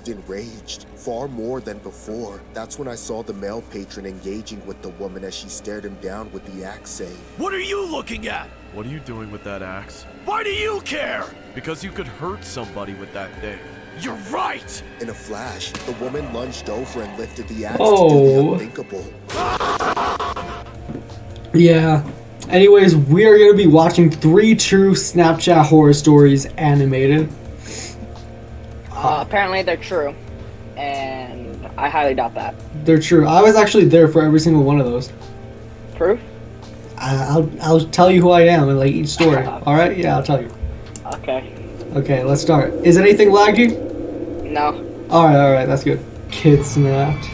looked enraged, far more than before. That's when I saw the male patron engaging with the woman as she stared him down with the axe, saying, "What are you looking at? What are you doing with that axe? Why do you care?" Because you could hurt somebody with that thing. "You're right!" In a flash, the woman lunged over and lifted the axe to Oh. do the unthinkable. Yeah. Anyways, we are going to be watching 3 true Snapchat horror stories animated. Apparently they're true, and I highly doubt that. They're true. I was actually there for every single one of those. Proof? I'll tell you who I am in like each story. All right? Yeah, I'll tell you. Okay. Okay, let's start. Is anything laggy? No. All right, that's good. Kid snapped.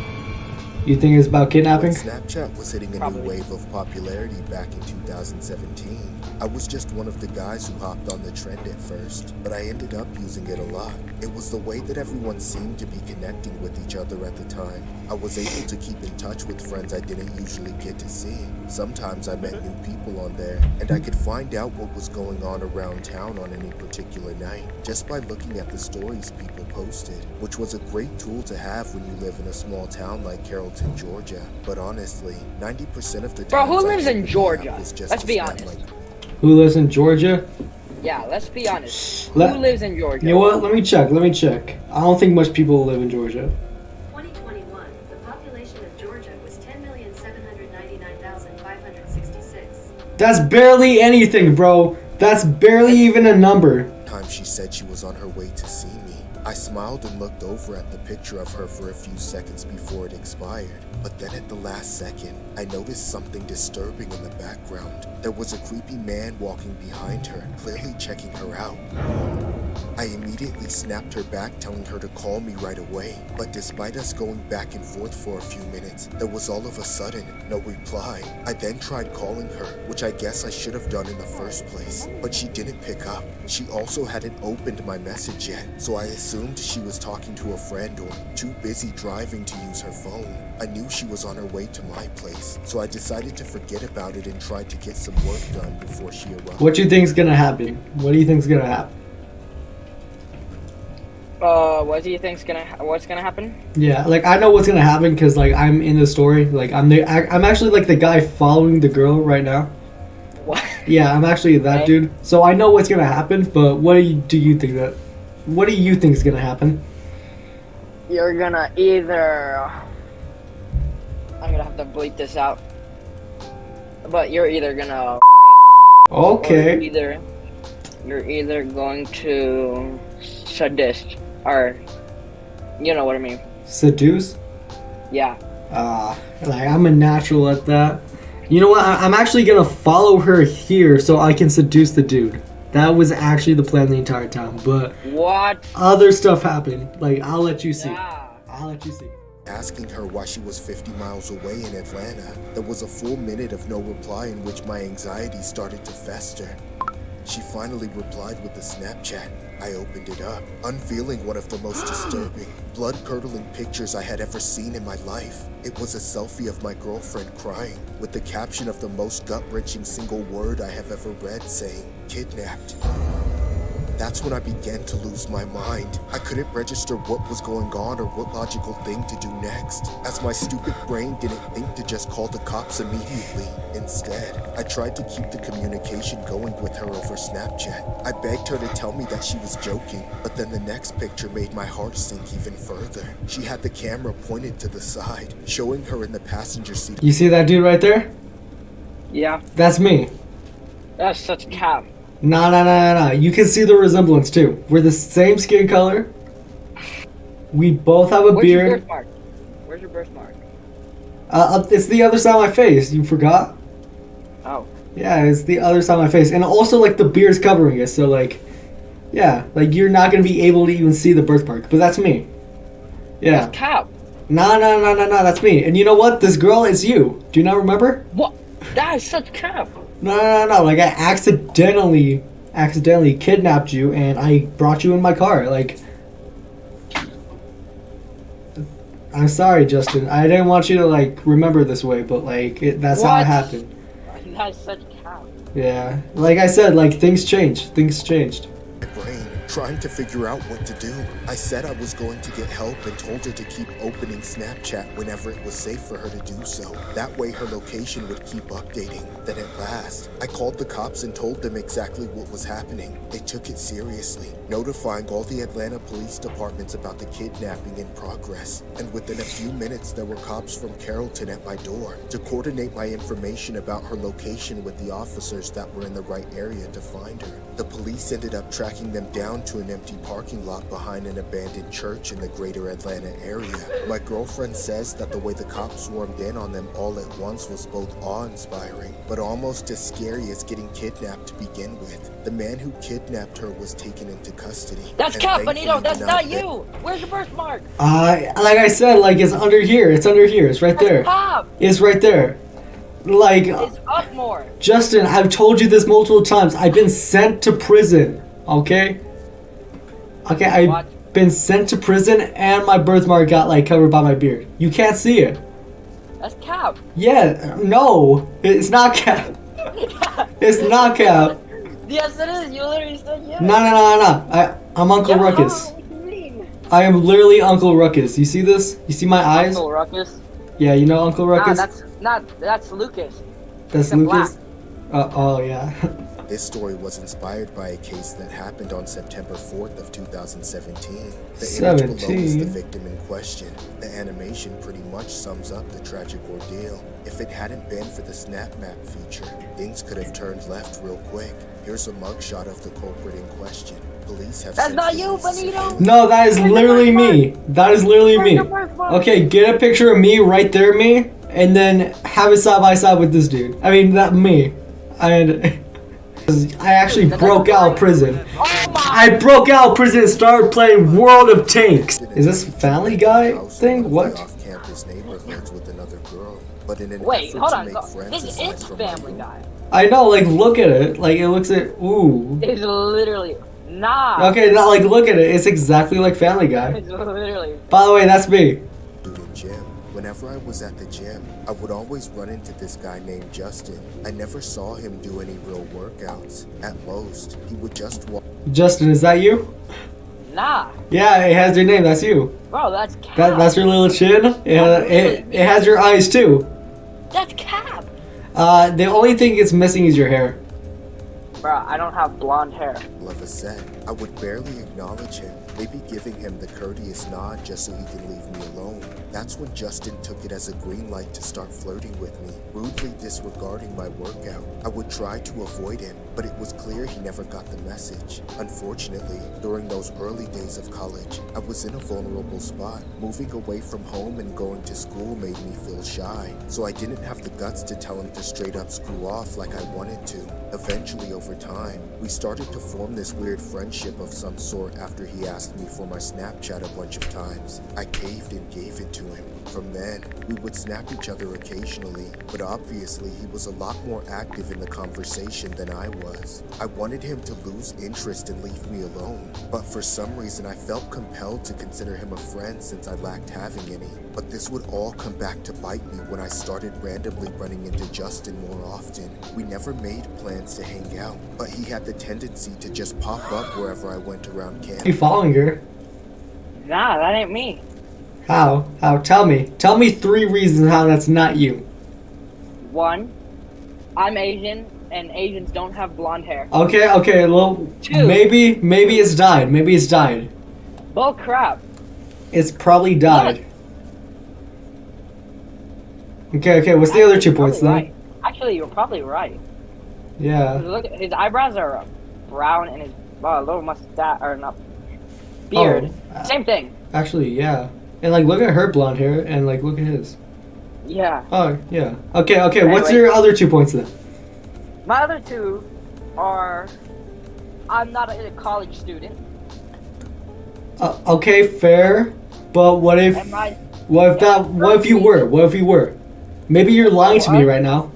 You think it's about kidnapping? When Snapchat was hitting a Probably. new wave of popularity back in 2017, I was just one of the guys who hopped on the trend at first, but I ended up using it a lot. It was the way that everyone seemed to be connecting with each other at the time. I was able to keep in touch with friends I didn't usually get to see. Sometimes I met new people on there, and I could find out what was going on around town on any particular night, just by looking at the stories people posted, which was a great tool to have when you live in a small town like Carrollton, Georgia. But honestly, 90% of the Bro, times who I lives in opened the Georgia? app was just Let's to be snap honest. Who lives in Georgia? Yeah, let's be honest. Who Let- lives in Georgia? You know what? Let me check. I don't think much people live in Georgia. 2021, the population of Georgia was 10,799,566. That's barely anything, bro. That's barely even a number. Time she said she was on her way to see me. I smiled and looked over at the picture of her for a few seconds before it expired. But then at the last second, I noticed something disturbing in the background. There was a creepy man walking behind her, clearly checking her out. I immediately snapped her back, telling her to call me right away. But despite us going back and forth for a few minutes, there was all of a sudden no reply. I then tried calling her, which I guess I should have done in the first place, but she didn't pick up. She also hadn't opened my message yet, so I assumed she was talking to a friend or too busy driving to use her phone. I knew she was on her way to my place, so I decided to forget about it and tried to get some work done before she arrived. What do you think's gonna happen? What do you think's gonna happen? What do you think's what's gonna happen? Yeah, like I know what's gonna happen because like I'm in the story. Like I'm actually like the guy following the girl right now. What? Yeah, I'm actually that Okay. dude. So I know what's gonna happen. But what do you think that? What do you think's gonna happen? You're gonna either... I'm gonna have to bleep this out. But you're either gonna... Or Okay. you're either going to... sadist. Or... You know what I mean. Seduce? Yeah. Like I'm a natural at that. You know what? I'm actually gonna follow her here so I can seduce the dude. That was actually the plan the entire time, but What? other stuff happened. Like I'll let you see. Yeah. I'll let you see. Asking her why she was 50 miles away in Atlanta, there was a full minute of no reply in which my anxiety started to fester. She finally replied with a Snapchat. I opened it up, unveiling one of the most disturbing, blood-curdling pictures I had ever seen in my life. It was a selfie of my girlfriend crying, with the caption of the most gut-wrenching single word I have ever read saying, "Kidnapped." That's when I began to lose my mind. I couldn't register what was going on or what logical thing to do next, as my stupid brain didn't think to just call the cops immediately. Instead, I tried to keep the communication going with her over Snapchat. I begged her to tell me that she was joking, but then the next picture made my heart sink even further. She had the camera pointed to the side, showing her in the passenger seat. You see that dude right there? Yeah. That's me. That's such cap. Nah. You can see the resemblance too. We're the same skin color. We both have a Where's your beard. birthmark? Where's your birthmark? It's the other side of my face. You forgot? Oh. Yeah, it's the other side of my face. And also, like, the beard's covering it. So, like, yeah. Like, you're not going to be able to even see the birthmark. But that's me. Yeah. That's cap. Nah. That's me. And you know what? This girl is you. Do you not remember? What? That is such cap. No. Like, I accidentally kidnapped you and I brought you in my car. Like, I'm sorry, Justin. I didn't want you to, like, remember this way, but, like, that's how it What? happened. That is such cap. Yeah. Like I said, like, things changed. Things changed. My brain, trying to figure out what to do. I said I was going to get help and told her to keep opening Snapchat whenever it was safe for her to do so. That way her location would keep updating. Then at last, I called the cops and told them exactly what was happening. They took it seriously, notifying all the Atlanta police departments about the kidnapping in progress. And within a few minutes, there were cops from Carrollton at my door to coordinate my information about her location with the officers that were in the right area to find her. The police ended up tracking them down to an empty parking lot behind an abandoned church in the greater Atlanta area. My girlfriend says that the way the cops swarmed in on them all at once was both awe-inspiring, but almost as scary as getting kidnapped to begin with. The man who kidnapped her was taken into custody. That's and Cap, Benito. thankfully That's did not get- you. Where's your birthmark? Like I said, like it's under here. It's under here. It's right there. Cap. It's right there. Like, It's up more. Justin, I've told you this multiple times. I've been sent to prison. Okay? Okay, I've What? been sent to prison and my birthmark got like covered by my beard. You can't see it. That's Cap. Yeah, no. It's not Cap. It's not Cap. Yes, it is. You literally said yes. No. I'm Uncle Yeah, Ruckus. What do you mean? I am literally Uncle Ruckus. You see this? You see my eyes? Uncle Ruckus. Yeah, you know Uncle Nah, Ruckus? that's Lucas. That's the Lucas? Oh, yeah. This story was inspired by a case that happened on September 4th of 2017. The image below is the 17? victim in question. The animation pretty much sums up the tragic ordeal. If it hadn't been for the Snap Map feature, things could have turned left real quick. Here's a mugshot of the culprit in question. Police have That's since not you, released Benito! surveillance- No, that is literally me. That is literally me. Okay, get a picture of me right there, me, and then have it side by side with this dude. I mean, that me. And I actually broke out of prison. Oh my! I broke out of prison and started playing World of Tanks. Is this Family Guy House thing? in What? Off-campus neighborhoods with another girl. But in an Wait, effort hold to on. make friends This aside is from my Family room- Guy. I know, like, look at it. Like, it looks at. Ooh. It's literally nah. Okay, now, like, look at it. It's exactly like Family Guy. It's literally. By the way, that's me. Student gym. Whenever I was at the gym, I would always run into this guy named Justin. I never saw him do any real workouts. At most, he would just walk. Justin, is that you? Nah, Yeah, it has your name. That's you. bro, that's Cap. That's your little chin. It has your eyes too. That's Cap. The only thing it's missing is your hair. Bro, I don't have blonde hair. Leva said. I would barely acknowledge him, maybe giving him the courteous nod just so he could leave me alone. That's when Justin took it as a green light to start flirting with me, rudely disregarding my workout. I would try to avoid him, but it was clear he never got the message. Unfortunately, during those early days of college, I was in a vulnerable spot. Moving away from home and going to school made me feel shy, so I didn't have the guts to tell him to straight up screw off like I wanted to. Eventually, over time, we started to form this weird friendship of some sort after he asked me for my Snapchat a bunch of times. I caved and gave it to him. From then, we would snap each other occasionally, but obviously he was a lot more active in the conversation than I was. I wanted him to lose interest and leave me alone, but for some reason I felt compelled to consider him a friend since I lacked having any. But this would all come back to bite me when I started randomly running into Justin more often. We never made plans to hang out, but he had the tendency to just pop up wherever I went around You campus. following her? Nah, that ain't me. How? How? Tell me. Tell me 3 reasons how that's not you. One, I'm Asian, and Asians don't have blonde hair. Okay, well, 2. maybe it's died. Maybe it's died. Bull crap. It's probably died. Okay, what's the other 2 points then? Right. Actually, you're probably right. Yeah. Look, his eyebrows are brown, and his little mustache, or not, beard. Oh, Same thing. Actually, yeah. And like, look at her blonde hair, and like, look at his. Yeah. Oh, yeah. Okay. What's Anyway. your other 2 points then? My other 2 are, I'm not a college student, Okay, fair. But what if? and my What if you were? What if you were? Maybe you're lying to me right now.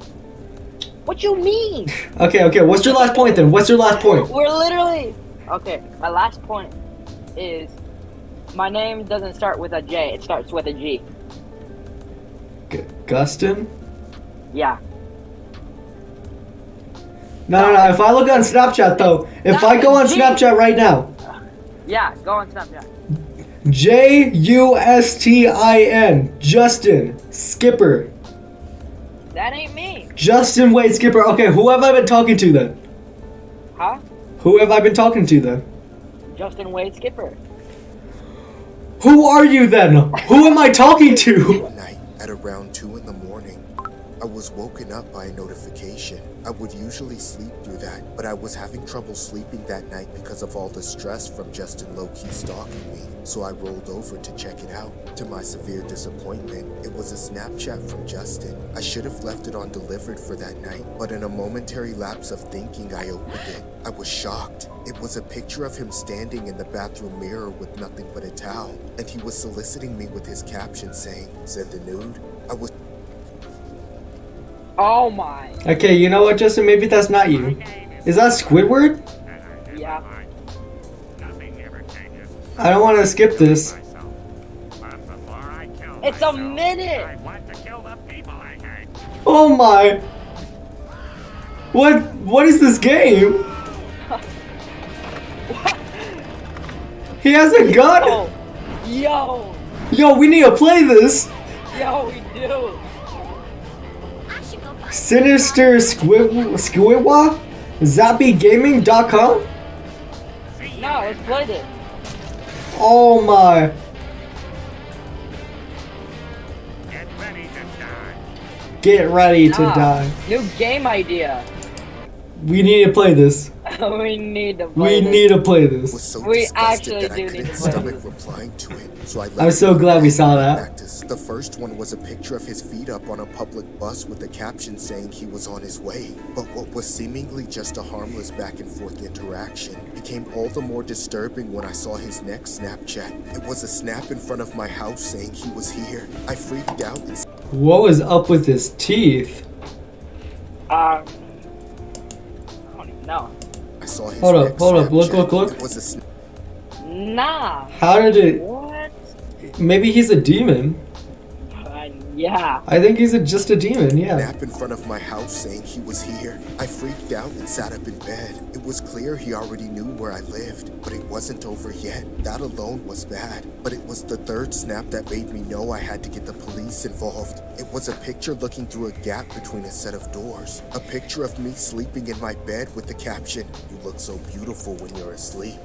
what you mean? Okay. What's your last point then? What's your last point? We're literally okay. My last point is my name doesn't start with a J. It starts with a G. Gustin? Yeah. No. If I look on Snapchat though, if I go on Snapchat right now, Yeah, go on Snapchat. Justin. Justin. Skipper. That ain't me. Justin Wade Skipper. Okay, who have I been talking to then? Huh? Who have I been talking to then? Justin Wade Skipper. Who are you then? Who am I talking to? Night at around 2 in the morning. I was woken up by a notification. I would usually sleep through that, but I was having trouble sleeping that night because of all the stress from Justin low-key stalking me, so I rolled over to check it out. To my severe disappointment, it was a Snapchat from Justin. I should have left it on delivered for that night, but in a momentary lapse of thinking, I opened it. I was shocked. It was a picture of him standing in the bathroom mirror with nothing but a towel, and he was soliciting me with his caption saying, "Send a nude?" I was Oh my. Okay, you know what, Justin? Maybe that's not you. Is that Squidward? Yeah. I don't want to skip this. It's a minute. Oh my! What is this game? He has a gun? Yo. Yo, we need to play this! Yo, we do. Sinister Squidwa? ZappyGaming.com? No, let's play this. Oh my. Get ready to die. New game idea. We need to play this. We need to We play this. need to play this. was so We disgusted actually that I do need couldn't to play stomach this. replying to it. So I I'm so glad we saw that. Practice. The first one was a picture of his feet up on a public bus with a caption saying he was on his way. But what was seemingly just a harmless back and forth interaction became all the more disturbing when I saw his next Snapchat. It was a snap in front of my house saying he was here. I freaked out and What was up with his teeth? I don't even know. I saw his Hold up, next hold up. Look, Snapchat. look, look. It was a snap. Nah. How did it... What? Maybe he's a demon. Yeah. I think he's just a demon, yeah. Snap in front of my house saying he was here. I freaked out and sat up in bed. It was clear he already knew where I lived, but it wasn't over yet. That alone was bad. But it was the third snap that made me know I had to get the police involved. It was a picture looking through a gap between a set of doors. A picture of me sleeping in my bed with the caption, "You look so beautiful when you're asleep."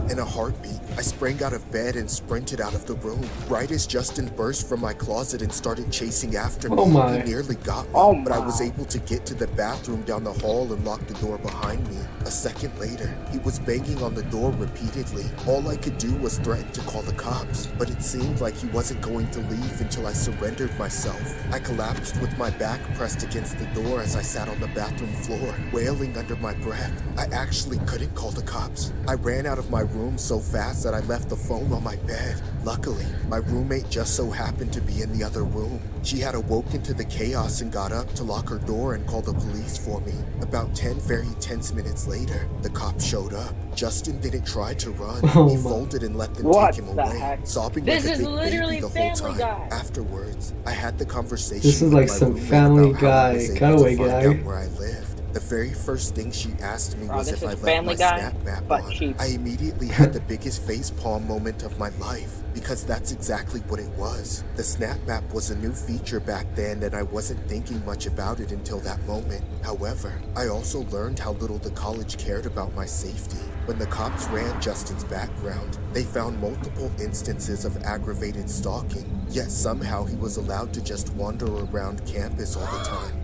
In a heartbeat, I sprang out of bed and sprinted out of the room. Right as Justin burst from my closet and started chasing after me, Oh my. he nearly got me, Oh but I was my. able to get to the bathroom down the hall and lock the door behind me. A second later, he was banging on the door repeatedly. All I could do was threaten to call the cops, but it seemed like he wasn't going to leave until I surrendered myself. I collapsed with my back pressed against the door as I sat on the bathroom floor, wailing under my breath. I actually couldn't call the cops. I ran out of my room so fast that I left the phone on my bed. Luckily, my roommate just so happened to be in the other room. She had awoken to the chaos and got up to lock her door and call the police for me. About 10 very tense minutes later, the cops showed up. Justin didn't try to run. Oh He my. folded and let them What take him the away, heck? sobbing This like a is big literally baby the whole Family time. Guy. Afterwards, I had the conversation This is with like my some roommate Family about how I Guy was able cutaway to find guy. out where I lived. The very first thing she asked me Bro, was this if I is left Family my Guy, snap map but on. cheap. I immediately had the biggest facepalm moment of my life, because that's exactly what it was. The snap map was a new feature back then, and I wasn't thinking much about it until that moment. However, I also learned how little the college cared about my safety. When the cops ran Justin's background, they found multiple instances of aggravated stalking, yet somehow he was allowed to just wander around campus all the time.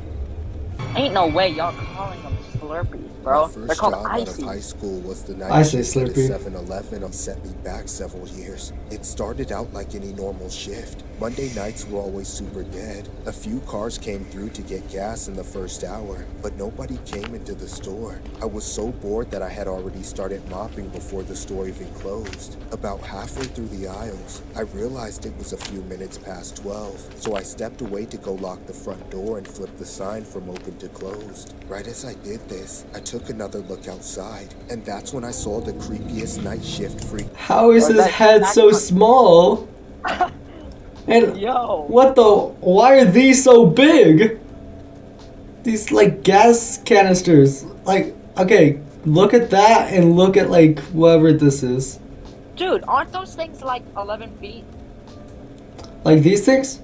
Ain't no way y'all calling them Slurpees, bro. My They're first called job out of icy. high school was the night I say shift at a Slurpee. 7-Eleven and set me back several years. It started out like any normal shift. Monday nights were always super dead. A few cars came through to get gas in the first hour, but nobody came into the store. I was so bored that I had already started mopping before the store even closed. About halfway through the aisles, I realized it was a few minutes past 12, so I stepped away to go lock the front door and flip the sign from open to closed. Right as I did this, I took another look outside, and that's when I saw the creepiest night shift freak. How is Oh, his that's head not so fun. small? And Yo. what the? Why are these so big? These like gas canisters. Like, okay, look at that and look at like whatever this is. Dude, aren't those things like 11 feet? Like these things?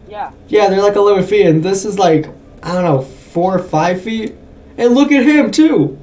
Yeah. Yeah, they're like 11 feet, and this is like, I don't know, 4 or 5 feet. And look at him too.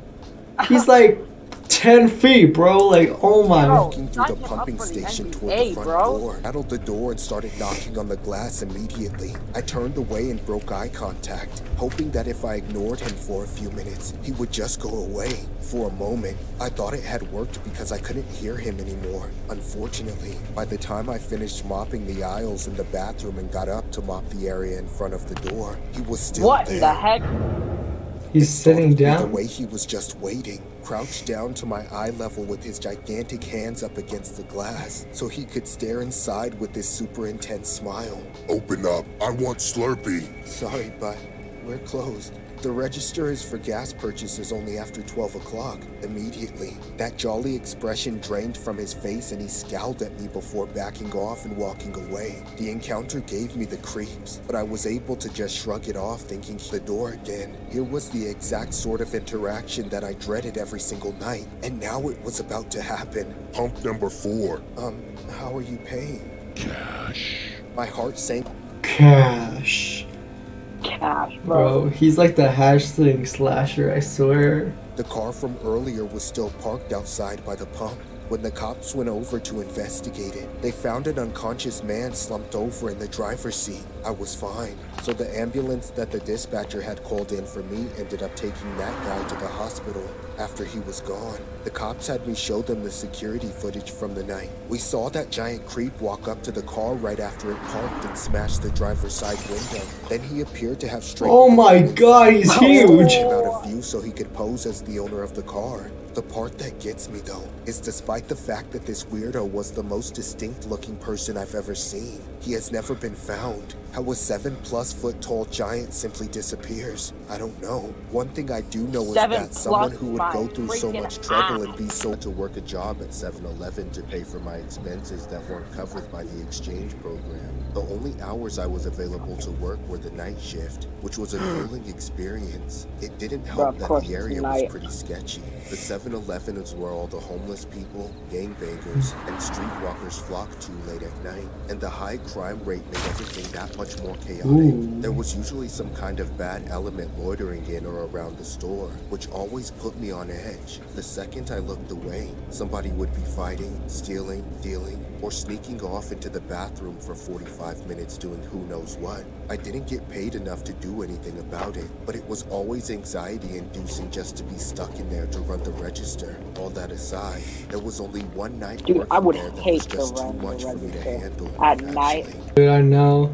He's like 10 feet, bro. Like, oh my. Bro. Walking through the Sign him up pumping for the station toward NBA, the front bro. door, rattled the door and started knocking on the glass immediately. I turned away and broke eye contact, hoping that if I ignored him for a few minutes, he would just go away. For a moment, I thought it had worked because I couldn't hear him anymore. Unfortunately, by the time I finished mopping the aisles in the bathroom and got up to mop the area in front of the door, he was still What there. in the heck? He's sitting The down. way he was just waiting, crouched down to my eye level with his gigantic hands up against the glass, so he could stare inside with this super intense smile. Open up. I want Slurpee. Sorry, but we're closed. The register is for gas purchases only after 12 o'clock. Immediately, that jolly expression drained from his face and he scowled at me before backing off and walking away. The encounter gave me the creeps, but I was able to just shrug it off, thinking the door again. Here was the exact sort of interaction that I dreaded every single night, and now it was about to happen. Pump number 4. How are you paying? Cash. My heart sank. Cash. Cash, bro. Bro, he's like the hashtag slasher, I swear. The car from earlier was still parked outside by the pump. When the cops went over to investigate it, they found an unconscious man slumped over in the driver's seat. I was fine, so the ambulance that the dispatcher had called in for me ended up taking that guy to the hospital. After he was gone, the cops had me show them the security footage from the night. We saw that giant creep walk up to the car right after it parked and smash the driver's side window. Then he appeared to have straightened Oh the my van god, he's inside, huge. him out of view so he could pose as the owner of the car. The part that gets me though is despite the fact that this weirdo was the most distinct looking person I've ever seen, he has never been found. How a 7+ foot tall giant simply disappears, I don't know. One thing I do know is 7 that someone plus who would my go through so freaking much trouble ass. and be so to work a job at 7-Eleven to pay for my expenses that weren't covered by the exchange program. The only hours I was available to work were the night shift, which was a grueling experience. It didn't Bro, help of that course the it's area was night. pretty sketchy. The 7-Eleven is where all the homeless people, gangbangers, and streetwalkers flock to late at night, and the high crime rate made everything that much more chaotic. Ooh. There was usually some kind of bad element loitering in or around the store, which always put me on edge. The second I looked away, somebody would be fighting, stealing, dealing, or sneaking off into the bathroom for 45 minutes doing who knows what. I didn't get paid enough to do anything about it, but it was always anxiety-inducing just to be stuck in there to run the register. All that aside, there was only one night Dude, working I would there that hate was to just too run the much for me to register handle. at night. actually. Dude, I know.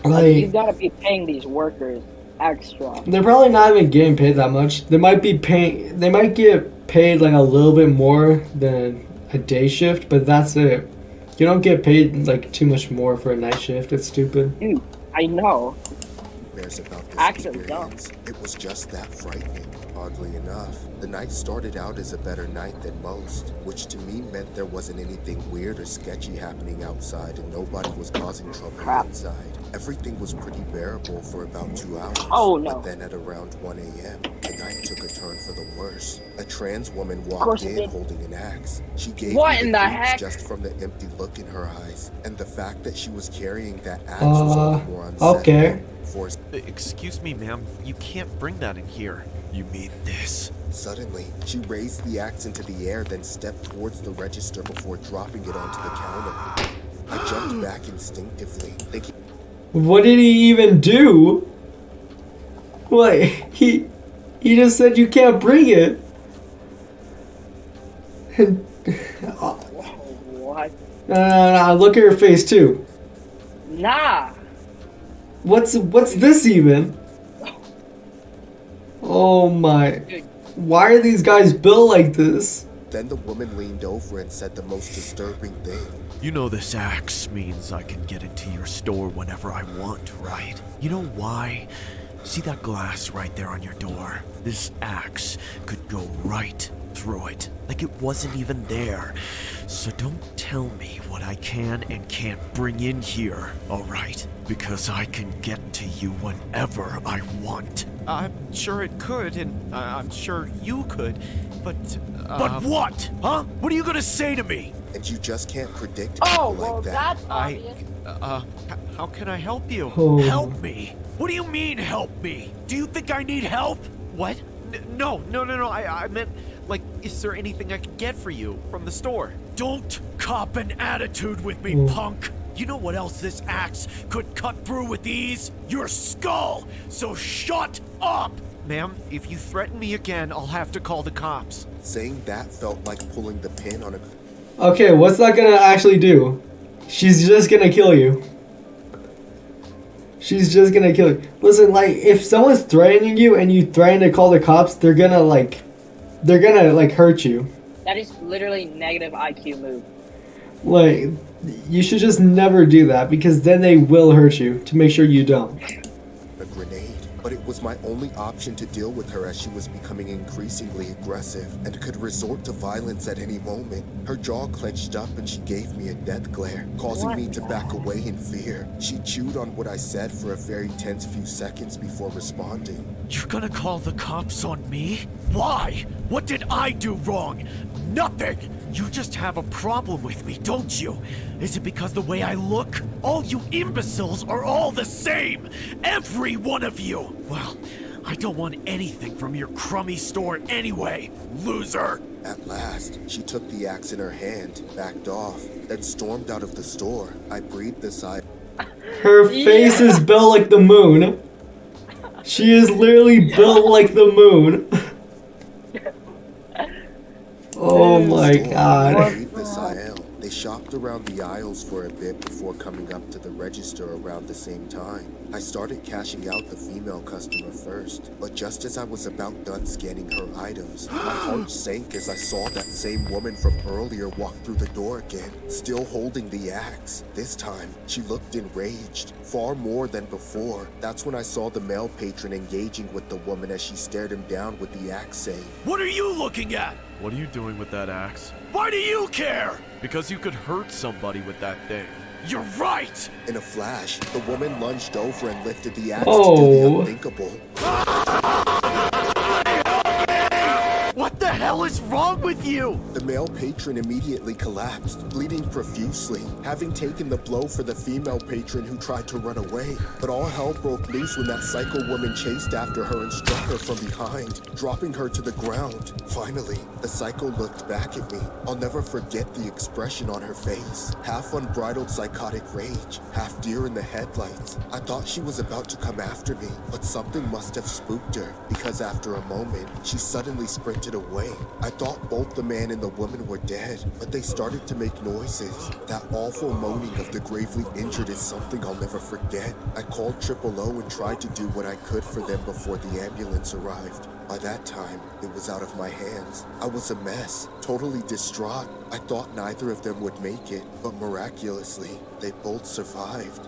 You Like, gotta be paying these workers extra. they're probably not even getting paid that much. They might be paying. They might get paid like a little bit more than a day shift, but that's it. You don't get paid like too much more for a night shift. It's stupid. Dude, I know. Nightmares about this Actually, experience. It was just that frightening. Oddly enough, the night started out as a better night than most, which to me meant there wasn't anything weird or sketchy happening outside and nobody was causing trouble Crap. inside. Everything was pretty bearable for about 2 hours. Oh, no. But then at around 1 a.m., the night took a turn for the worse. A trans woman course walked it in did. holding an axe. She gave What me in the the creeps heck? just from the empty look in her eyes, and the fact that she was carrying that axe was all the more unsettling. Okay. For Excuse me, ma'am. You can't bring that in here. You mean this? Suddenly, she raised the axe into the air, then stepped towards the register before dropping it onto the counter. I jumped back instinctively, thinking What did he even do? What? He just said you can't bring it. And What? no, look at her face too. Nah. What's this even? Oh my. Why are these guys built like this? Then the woman leaned over and said the most disturbing thing. You know this axe means I can get into your store whenever I want, right? You know why? See that glass right there on your door? This axe could go right through it, like it wasn't even there. So don't tell me what I can and can't bring in here, alright? Because I can get to you whenever I want. I'm sure it could, and I'm sure you could, but... But what? Huh? What are you gonna say to me? And you just can't predict Oh, people well, like that. that's obvious. How can I help you? Oh. Help me? What do you mean, help me? Do you think I need help? What? No. I meant, like, is there anything I can get for you from the store? Don't cop an attitude with me, punk. You know what else this axe could cut through with ease? Your skull! So shut up! Ma'am, if you threaten me again, I'll have to call the cops. Saying that felt like pulling the pin on a... Okay, what's that gonna actually do? She's just gonna kill you. She's just gonna kill you. Listen, like, if someone's threatening you and you threaten to call the cops, they're gonna hurt you. That is literally negative IQ move. Like, you should just never do that because then they will hurt you to make sure you don't. a grenade. But it was my only option to deal with her as she was becoming increasingly aggressive and could resort to violence at any moment. Her jaw clenched up and she gave me a death glare, causing me to back away in fear. She chewed on what I said for a very tense few seconds before responding. You're gonna call the cops on me? Why? What did I do wrong? Nothing! You just have a problem with me, don't you? Is it because the way I look? All you imbeciles are all the same! Every one of you! Well, I don't want anything from your crummy store anyway, loser! At last, she took the axe in her hand, backed off, then stormed out of the store. I breathed a sigh. Her face is built like the moon. She is literally built like the moon. Oh my god. They shopped around the aisles for a bit before coming up to the register around the same time. I started cashing out the female customer first, but just as I was about done scanning her items, my heart sank as I saw that same woman from earlier walk through the door again, still holding the axe. This time, she looked enraged, far more than before. That's when I saw the male patron engaging with the woman as she stared him down with the axe, saying, What are you looking at? What are you doing with that axe? Why do you care? Because you could hurt somebody with that thing. You're right! In a flash, the woman lunged over and lifted the axe to do Oh. the unthinkable. What the hell is wrong with you? The male patron immediately collapsed, bleeding profusely, having taken the blow for the female patron who tried to run away. But all hell broke loose when that psycho woman chased after her and struck her from behind, dropping her to the ground. Finally, the psycho looked back at me. I'll never forget the expression on her face. Half unbridled psychotic rage, half deer in the headlights. I thought she was about to come after me, but something must have spooked her, because after a moment, she suddenly sprinted away. I thought both the man and the woman were dead, but they started to make noises. That awful moaning of the gravely injured is something I'll never forget. I called O and tried to do what I could for them before the ambulance arrived. By that time, it was out of my hands. I was a mess, totally distraught. I thought neither of them would make it, but miraculously, they both survived.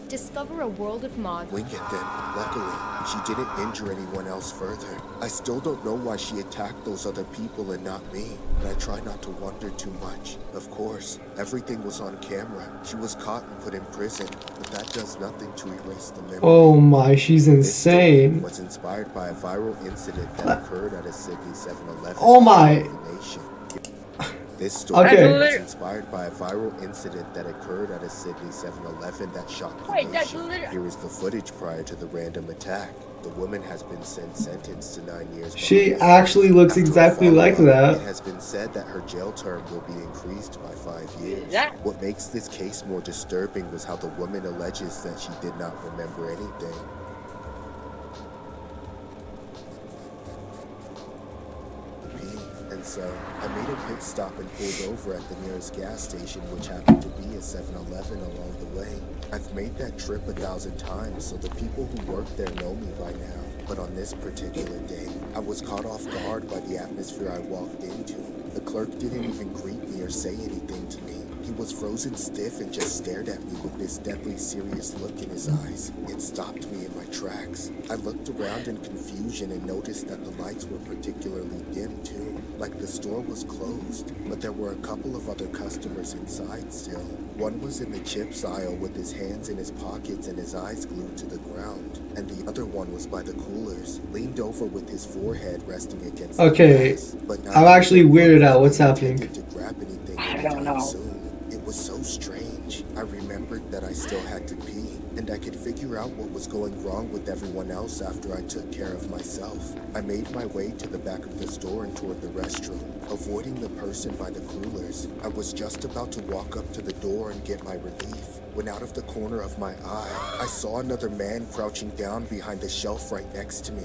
Discover a world of mods. Wink at them. Luckily, she didn't injure anyone else further. I still don't know why she attacked those other people and not me, but I try not to wonder too much. Of course, everything was on camera. She was caught and put in prison, but that does nothing to erase the memory. Oh my, she's This story insane. was inspired by a viral incident that occurred at a Sydney 7-Eleven. Oh my. This story Okay. was inspired by a viral incident that occurred at a Sydney 7-Eleven that shocked the Wait, that's nation. literally- Here is the footage prior to the random attack. The woman has been sentenced to 9 years. She behind. actually looks After a exactly like follow-up, It that. has been said that her jail term will be increased by 5 years. Yeah. What makes this case more disturbing was how the woman alleges that she did not remember anything. And so, I made a pit stop and pulled over at the nearest gas station, which happened to be a 7-Eleven along the way. I've made that trip 1,000 times, so the people who work there know me by now. But on this particular day, I was caught off guard by the atmosphere I walked into. The clerk didn't even greet me or say anything to me. He He was frozen stiff and just stared at me with this deadly serious look in his eyes. It stopped me in my tracks. I looked around in confusion and noticed that the lights were particularly dim too, like the store was closed, but there were a couple of other customers inside still. One was in the chips aisle with his hands in his pockets and his eyes glued to the ground, and the other one was by the coolers, leaned over with his forehead resting against the glass. But I'm actually weirded out. What's happening? To grab anything I don't know. soon. It was so strange. I remembered that I still had to pee, and I could figure out what was going wrong with everyone else after I took care of myself. I made my way to the back of the store and toward the restroom, avoiding the person by the coolers. I was just about to walk up to the door and get my relief when out of the corner of my eye, I saw another man crouching down behind the shelf right next to me.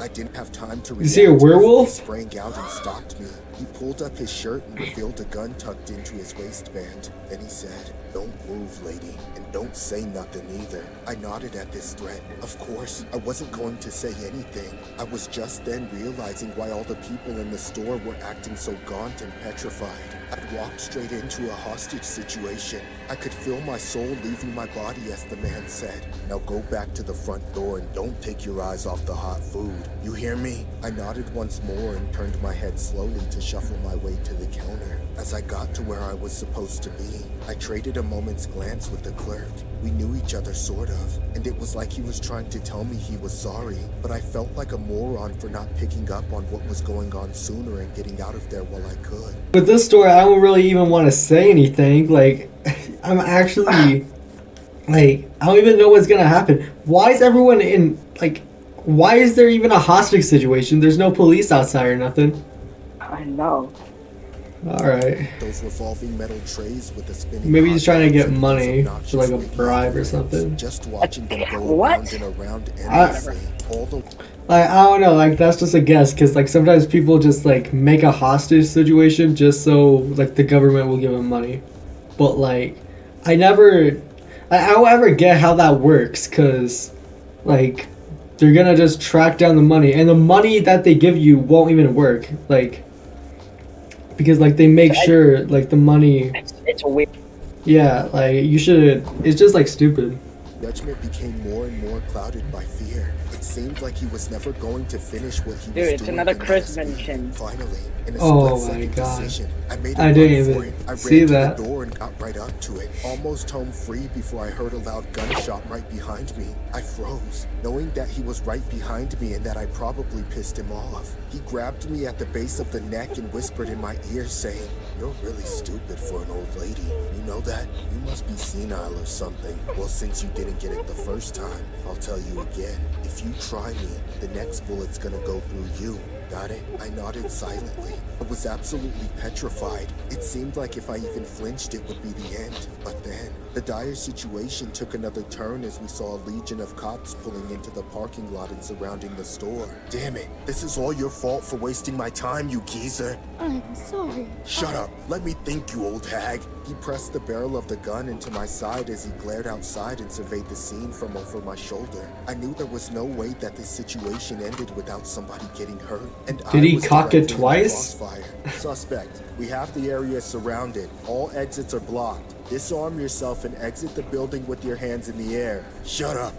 I didn't have time to react. You see a werewolf? He sprang out and stopped me. He pulled up his shirt and revealed a gun tucked into his waistband. Then he said, "Don't move, lady, and don't say nothing either." I nodded at this threat. Of course, I wasn't going to say anything. I was just then realizing why all the people in the store were acting so gaunt and petrified. I'd walked straight into a hostage situation. I could feel my soul leaving my body as the man said, "Now go back to the front door and don't take your eyes off the hot food. You hear me?" I nodded once more and turned my head slowly to shuffle my way to the counter. As I got to where I was supposed to be, I traded a moment's glance with the clerk. We knew each other sort of, and it was like he was trying to tell me he was sorry, but I felt like a moron for not picking up on what was going on sooner and getting out of there while I could. With this story, I don't really even want to say anything. Like, I'm actually, like, I don't even know what's gonna happen. Why is everyone in, like, why is there even a hostage situation? There's no police outside or nothing. I know. Alright. Those revolving metal trays with the spinning Maybe he's trying to get hot money dogs for like a and obnoxious bribe or wavy something. lines. Just watching them go What? around and around endlessly. All the Like, I don't know, like, that's just a guess, because, like, sometimes people just, like, make a hostage situation just so, like, the government will give them money. But, like, I don't ever get how that works, because, like, they're gonna just track down the money, and the money that they give you won't even work, like, because, like, they make sure, like, the money, It's weird. yeah, like, it's just, like, stupid. judgment became more and more clouded by fear. It seemed like he was never going to finish what he was Dude, doing. it's another in Chris that speed. mention. Finally, in a Oh split-second my God. decision, I made a I run didn't for even it. I see ran to that. the door and got right up to it, almost home free before I heard a loud gunshot right behind me. I froze, knowing that he was right behind me and that I probably pissed him off. He grabbed me at the base of the neck and whispered in my ear, saying, "You're really stupid for an old lady. You know that? You must be senile or something. Well, since you didn't get it the first time, I'll tell you again. If you try me, the next bullet's gonna go through you. Got it?" I nodded silently. I was absolutely petrified. It seemed like if I even flinched, it would be the end. But then, the dire situation took another turn as we saw a legion of cops pulling into the parking lot and surrounding the store. Damn it, this is all your fault for wasting my time, you geezer. I'm sorry. Shut up, let me think, you old hag. He pressed the barrel of the gun into my side as he glared outside and surveyed the scene from over my shoulder. I knew there was no way that this situation ended without somebody getting hurt. And Did he was cock it directly in the twice? crossfire. Suspect, we have the area surrounded. All exits are blocked. Disarm yourself and exit the building with your hands in the air. Shut up.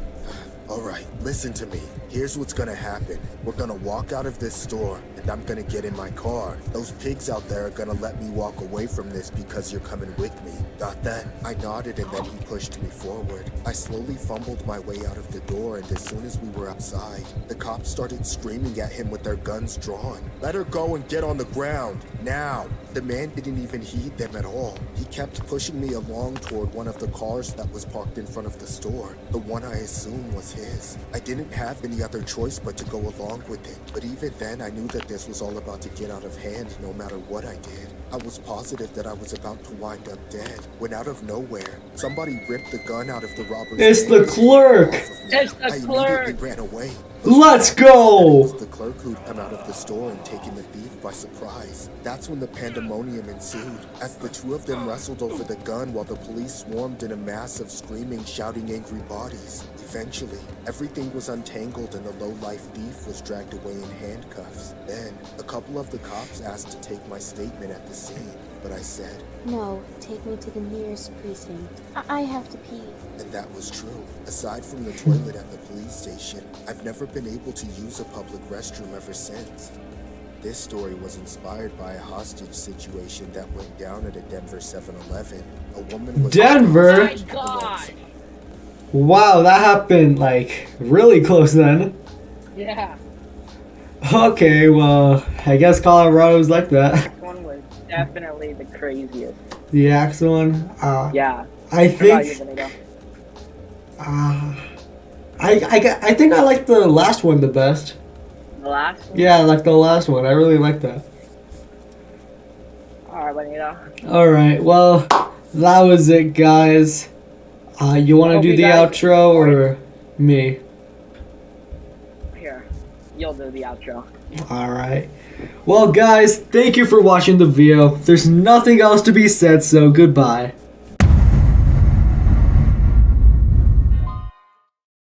All right, listen to me. Here's what's gonna happen. We're gonna walk out of this store, and I'm gonna get in my car. Those pigs out there are gonna let me walk away from this because you're coming with me. Got that? I nodded, and then he pushed me forward. I slowly fumbled my way out of the door, and as soon as we were outside, the cops started screaming at him with their guns drawn. "Let her go and get on the ground, now!" The man didn't even heed them at all. He kept pushing me along toward one of the cars that was parked in front of the store, the one I assumed was his. I didn't have any other choice but to go along with it, but even then I knew that this was all about to get out of hand no matter what I did. I was positive that I was about to wind up dead, when out of nowhere, somebody ripped the gun out of the robber's It's hand the and clerk. off of me. It's the I clerk. immediately ran away. Let's It go! was the clerk who'd come out of the store and taken the thief by surprise. That's when the pandemonium ensued, as the two of them wrestled over the gun while the police swarmed in a mass of screaming, shouting angry bodies. Eventually, everything was untangled and the low-life thief was dragged away in handcuffs. Then, a couple of the cops asked to take my statement at the scene. but I said, No, take me to the nearest precinct. I have to pee. and that was true. Aside from the toilet at the police station, I've never been able to use a public restroom ever since. This story was inspired by a hostage situation that went down at a Denver 7-Eleven. A woman was Denver? My God. Wow, that happened like really close then. Yeah. Okay, well, I guess Colorado's like that. This one was definitely the craziest. The axe one? Yeah. I What about you, think. Benito? I think I like the last one the best. The last one? Yeah, I like the last one. I really like that. Alright, Benito. Alright, well, that was it, guys. You want to Hope do you the guys outro or me? Here. You'll do the outro. Alright. Well, guys, thank you for watching the video. There's nothing else to be said, so goodbye.